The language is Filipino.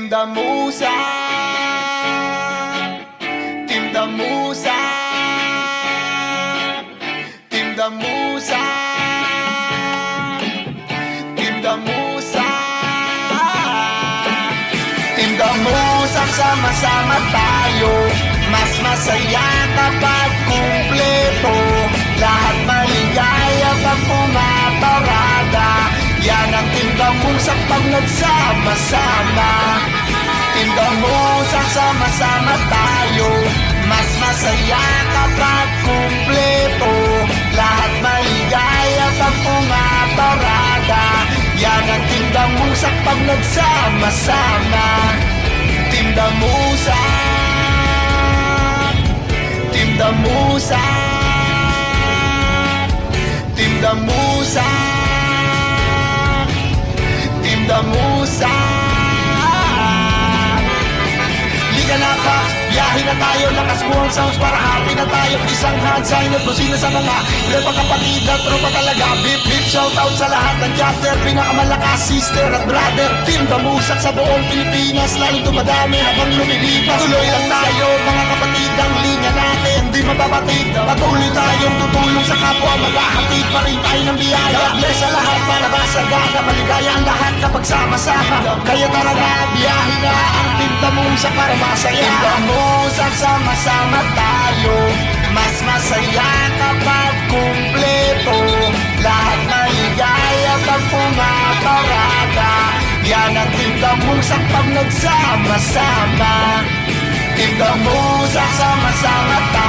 Team Damusa, Team Damusa, Team Damusa, Team Damusa, Team Damusa, sama-sama tayo. Mas masaya kapag kumpleto. Lahat maligaya pag pumaparada. Yan ang Team Damusa pag nagsama-sama. Team Damusa, sama-sama tayo. Mas masaya kapag kumpleto. Lahat maligaya pag pumaparada. Yan ang Team Damusa pag nagsama-sama. Team Damusa, Team Damusa, Team Damusa, Team Damusa. Liga na pa, biyahe na tayo. Lakas mo ang sounds para happy na tayo. Isang hand sign at busina sa mga iba kapatid at tropa talaga. Beep beep, shout out sa lahat ng chapter. Pinakamalakas sister at brother. Team Damusa sa buong Pilipinas, lalo dumadami habang lumilipas. Tuloy lang tayo mga kapatid, ang linya natin di mababatid. Patuloy tayong tutulong sa kapwa, maghahatid pa rin tayo ng biyaya. God bless sa lahat para masagana, maligaya ang lahat kapag sama-sama. Kaya tara na, biyahe na ang Team Damusa para masaya. Team Damusa, sama-sama tayo. Mas masaya kapag kumpleto. Lahat maligaya pag pumaparada. Yan ang Team Damusa pag nagsama-sama. Team Damusa, sama-sama tayo.